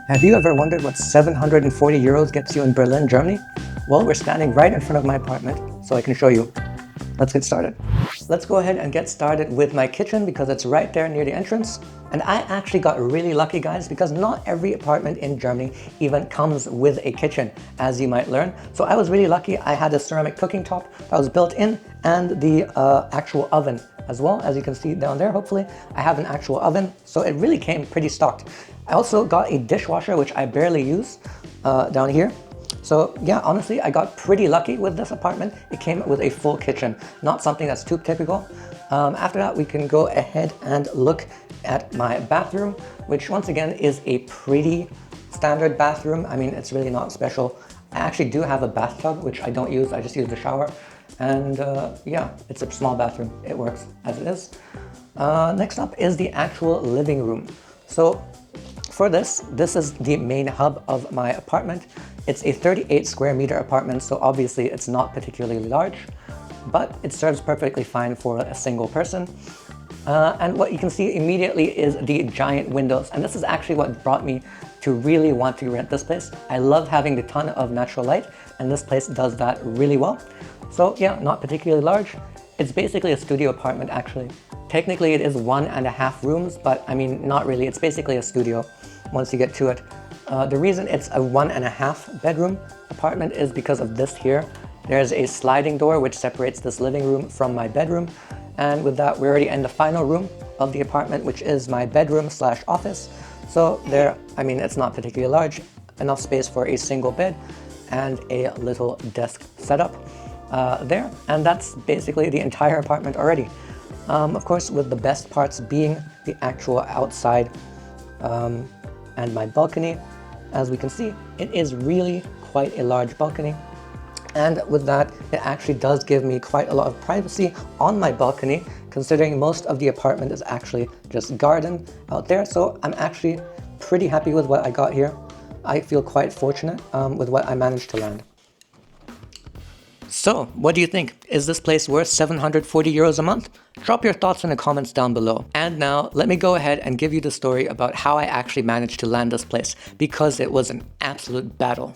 Have you ever wondered what 740 euros gets you in Berlin, Germany? Well, we're standing right in front of my apartment, so I can show you. Let's get started. Let's go ahead and get started with my kitchen because it's right there near the entrance. And I actually got really lucky, guys, because not every apartment in Germany even comes with a kitchen, as you might learn. So I was really lucky. I had a ceramic cooking top that was built in and the actual oven as well. As you can see down there, hopefully, I have an actual oven. So it really came pretty stocked. I also got a dishwasher, which I barely use down here. So yeah, honestly, I got pretty lucky with this apartment. It came with a full kitchen, not something that's too typical. After that, we can go ahead and look at my bathroom, which once again is a pretty standard bathroom. I mean, it's really not special. I actually do have a bathtub, which I don't use. I just use the shower. And yeah, it's a small bathroom. It works as it is. Next up is the actual living room. So for this is the main hub of my apartment. It's a 38 square meter apartment, so obviously it's not particularly large, but it serves perfectly fine for a single person. And what you can see immediately is the giant windows. And this is actually what brought me to really want to rent this place. I love having a ton of natural light, and this place does that really well. So yeah, not particularly large. It's basically a studio apartment, actually. Technically, it is 1.5 rooms, but I mean, not really. It's basically a studio once you get to it. The reason it's a 1.5 bedroom apartment is because of this here. There's a sliding door which separates this living room from my bedroom. And with that, we're already in the final room of the apartment, which is my bedroom slash office. So there, I mean, it's not particularly large, enough space for a single bed and a little desk setup there. And that's basically the entire apartment already. Of course, with the best parts being the actual outside and my balcony. As we can see, it is really quite a large balcony. And with that, it actually does give me quite a lot of privacy on my balcony, considering most of the apartment is actually just garden out there. So I'm actually pretty happy with what I got here. I feel quite fortunate with what I managed to land. So, what do you think? Is this place worth 740 euros a month? Drop your thoughts in the comments down below. And now, let me go ahead and give you the story about how I actually managed to land this place, because it was an absolute battle.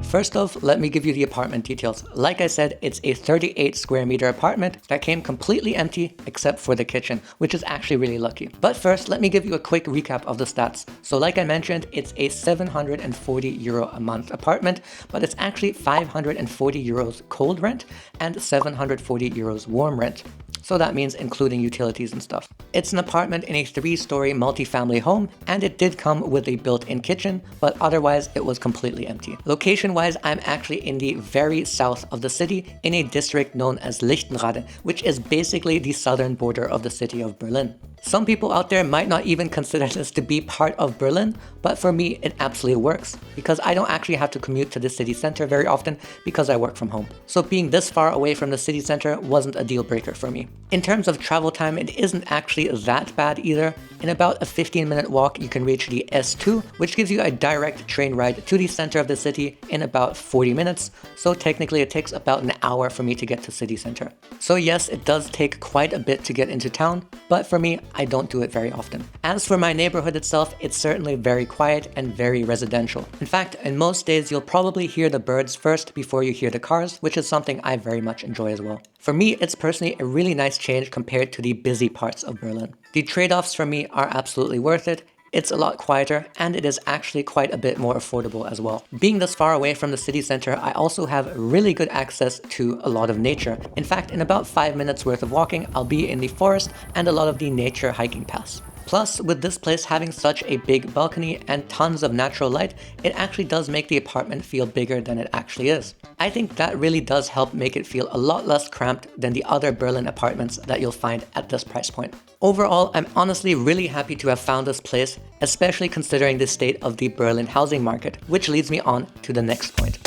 First off, let me give you the apartment details. Like I said, it's a 38 square meter apartment that came completely empty except for the kitchen, which is actually really lucky. But first, let me give you a quick recap of the stats. So like I mentioned, it's a 740 euro a month apartment, but it's actually 540 euros cold rent and 740 euros warm rent. So that means including utilities and stuff. It's an apartment in a 3-story multi-family home, and it did come with a built-in kitchen, but otherwise it was completely empty. Location-wise, I'm actually in the very south of the city in a district known as Lichtenrade, which is basically the southern border of the city of Berlin. Some people out there might not even consider this to be part of Berlin, but for me, it absolutely works because I don't actually have to commute to the city center very often because I work from home. So being this far away from the city center wasn't a deal breaker for me. In terms of travel time, it isn't actually that bad either. In about a 15-minute walk, you can reach the S2, which gives you a direct train ride to the center of the city in about 40 minutes. So technically it takes about an hour for me to get to city center. So yes, it does take quite a bit to get into town, but for me, I don't do it very often. As for my neighborhood itself, it's certainly very quiet and very residential. In fact, in most days, you'll probably hear the birds first before you hear the cars, which is something I very much enjoy as well. For me, it's personally a really nice change compared to the busy parts of Berlin. The trade-offs for me are absolutely worth it. It's a lot quieter, and it is actually quite a bit more affordable as well. Being this far away from the city center, I also have really good access to a lot of nature. In fact, in about 5 minutes worth of walking, I'll be in the forest and a lot of the nature hiking paths. Plus, with this place having such a big balcony and tons of natural light, it actually does make the apartment feel bigger than it actually is. I think that really does help make it feel a lot less cramped than the other Berlin apartments that you'll find at this price point. Overall, I'm honestly really happy to have found this place, especially considering the state of the Berlin housing market, which leads me on to the next point.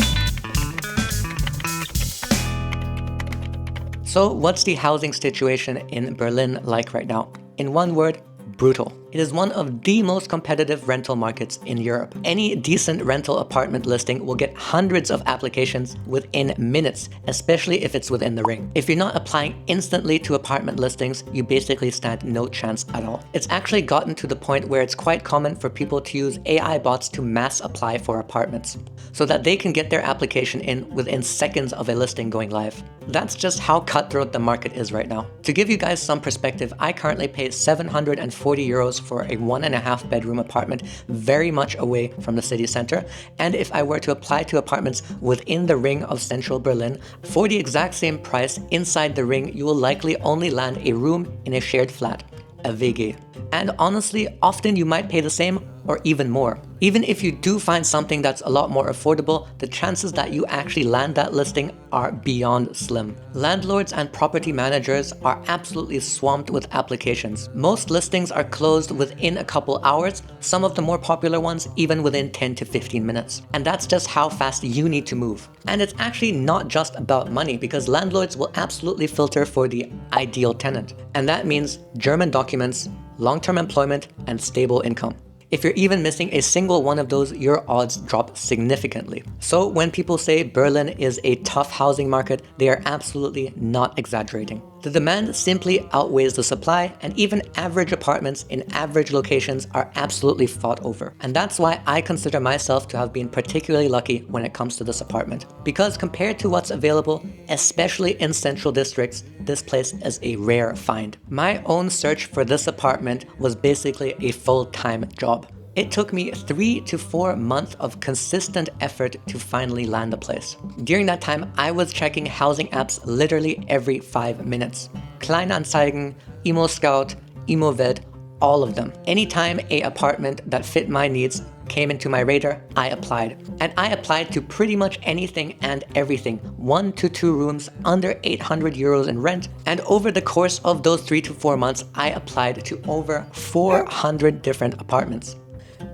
So what's the housing situation in Berlin like right now? In one word, brutal. It is one of the most competitive rental markets in Europe. Any decent rental apartment listing will get hundreds of applications within minutes, especially if it's within the ring. If you're not applying instantly to apartment listings, you basically stand no chance at all. It's actually gotten to the point where it's quite common for people to use AI bots to mass apply for apartments, so that they can get their application in within seconds of a listing going live. That's just how cutthroat the market is right now. To give you guys some perspective, I currently pay 740 euros for a 1.5 bedroom apartment very much away from the city center, and if I were to apply to apartments within the ring of central Berlin, for the exact same price inside the ring, you will likely only land a room in a shared flat, a WG. And honestly, often you might pay the same or even more. Even if you do find something that's a lot more affordable, the chances that you actually land that listing are beyond slim. Landlords and property managers are absolutely swamped with applications. Most listings are closed within a couple hours, some of the more popular ones even within 10 to 15 minutes. And that's just how fast you need to move. And it's actually not just about money, because landlords will absolutely filter for the ideal tenant. And that means German documents, long-term employment, and stable income. If you're even missing a single one of those, your odds drop significantly. So when people say Berlin is a tough housing market, they are absolutely not exaggerating. The demand simply outweighs the supply, and even average apartments in average locations are absolutely fought over. And that's why I consider myself to have been particularly lucky when it comes to this apartment. Because compared to what's available, especially in central districts, this place is a rare find. My own search for this apartment was basically a full-time job. It took me 3 to 4 months of consistent effort to finally land the place. During that time, I was checking housing apps literally every 5 minutes. Kleinanzeigen, ImmoScout, ImmoWelt, all of them. Anytime an apartment that fit my needs came into my radar, I applied. And I applied to pretty much anything and everything. 1 to 2 rooms, under 800 euros in rent. And over the course of those 3 to 4 months, I applied to over 400 different apartments.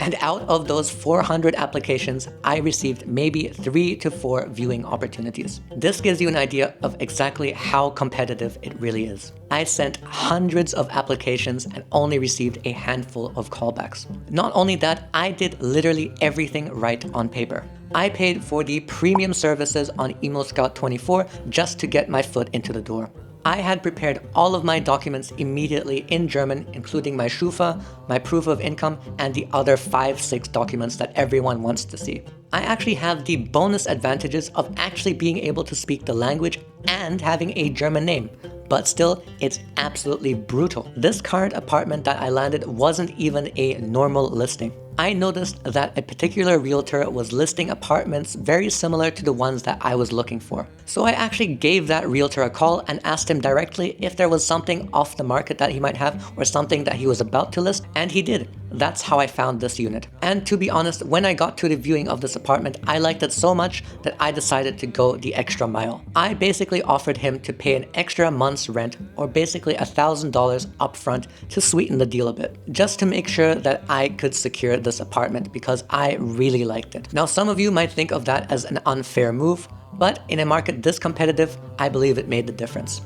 And out of those 400 applications, I received maybe 3 to 4 viewing opportunities. This gives you an idea of exactly how competitive it really is. I sent hundreds of applications and only received a handful of callbacks. Not only that, I did literally everything right on paper. I paid for the premium services on ImmoScout24 just to get my foot into the door. I had prepared all of my documents immediately in German, including my Schufa, my proof of income, and the other 5-6 documents that everyone wants to see. I actually have the bonus advantages of actually being able to speak the language and having a German name. But still, it's absolutely brutal. This current apartment that I landed wasn't even a normal listing. I noticed that a particular realtor was listing apartments very similar to the ones that I was looking for. So I actually gave that realtor a call and asked him directly if there was something off the market that he might have or something that he was about to list, and he did. That's how I found this unit. And to be honest, when I got to the viewing of this apartment, I liked it so much that I decided to go the extra mile. I basically offered him to pay an extra month's rent, or basically $1,000 upfront, to sweeten the deal a bit, just to make sure that I could secure this apartment because I really liked it. Now, some of you might think of that as an unfair move, but in a market this competitive, I believe it made the difference.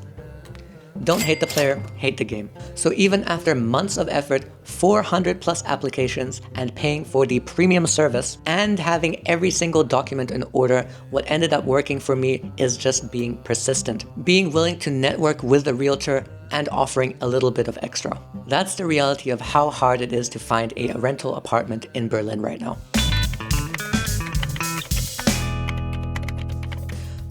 Don't hate the player, hate the game. So even after months of effort, 400 plus applications, and paying for the premium service, and having every single document in order, what ended up working for me is just being persistent, being willing to network with the realtor, and offering a little bit of extra. That's the reality of how hard it is to find a rental apartment in Berlin right now.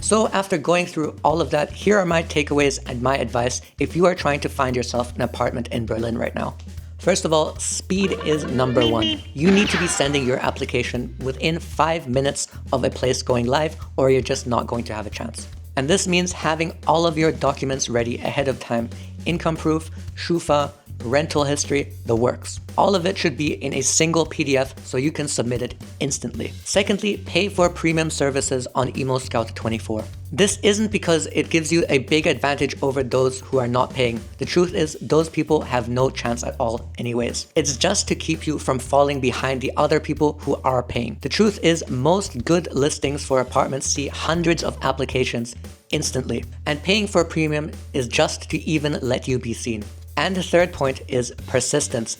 So after going through all of that, here are my takeaways and my advice if you are trying to find yourself an apartment in Berlin right now. First of all, speed is number one. You need to be sending your application within 5 minutes of a place going live, or you're just not going to have a chance. And this means having all of your documents ready ahead of time. Income proof, Schufa, rental history, the works. All of it should be in a single PDF so you can submit it instantly. Secondly, pay for premium services on ImmoScout24. This isn't because it gives you a big advantage over those who are not paying. The truth is, those people have no chance at all anyways. It's just to keep you from falling behind the other people who are paying. The truth is, most good listings for apartments see hundreds of applications instantly, and paying for premium is just to even let you be seen. And the third point is persistence.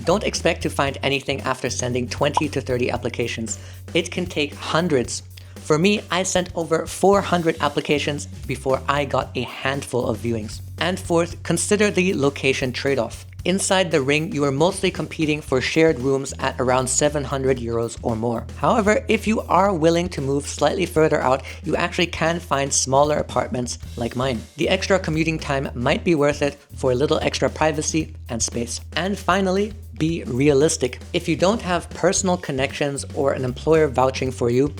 Don't expect to find anything after sending 20 to 30 applications. It can take hundreds. For me, I sent over 400 applications before I got a handful of viewings. And fourth, consider the location trade-off. Inside the ring, you are mostly competing for shared rooms at around 700 euros or more. However, if you are willing to move slightly further out, you actually can find smaller apartments like mine. The extra commuting time might be worth it for a little extra privacy and space. And finally, be realistic. If you don't have personal connections or an employer vouching for you,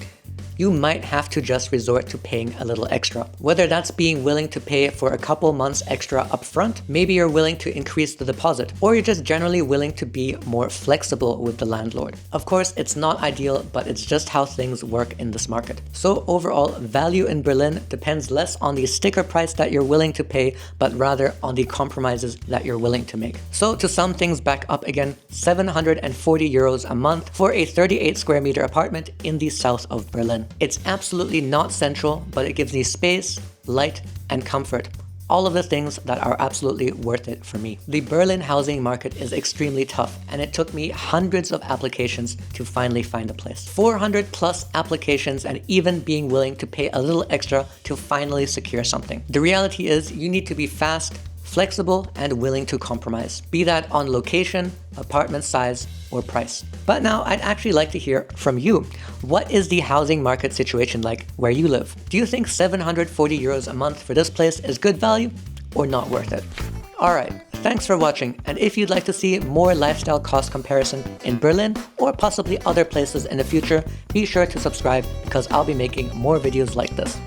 you might have to just resort to paying a little extra. Whether that's being willing to pay for a couple months extra upfront, maybe you're willing to increase the deposit, or you're just generally willing to be more flexible with the landlord. Of course, it's not ideal, but it's just how things work in this market. So overall, value in Berlin depends less on the sticker price that you're willing to pay, but rather on the compromises that you're willing to make. So to sum things back up again, 740 euros a month for a 38 square meter apartment in the south of Berlin. It's absolutely not central, but it gives me space, light, and comfort. All of the things that are absolutely worth it for me. The Berlin housing market is extremely tough, and it took me hundreds of applications to finally find a place. 400 plus applications, and even being willing to pay a little extra to finally secure something. The reality is you need to be fast, flexible, and willing to compromise, be that on location, apartment size, or price. But now I'd actually like to hear from you. What is the housing market situation like where you live? Do you think 740 euros a month for this place is good value or not worth it? Alright, thanks for watching, and if you'd like to see more lifestyle cost comparison in Berlin or possibly other places in the future, be sure to subscribe because I'll be making more videos like this.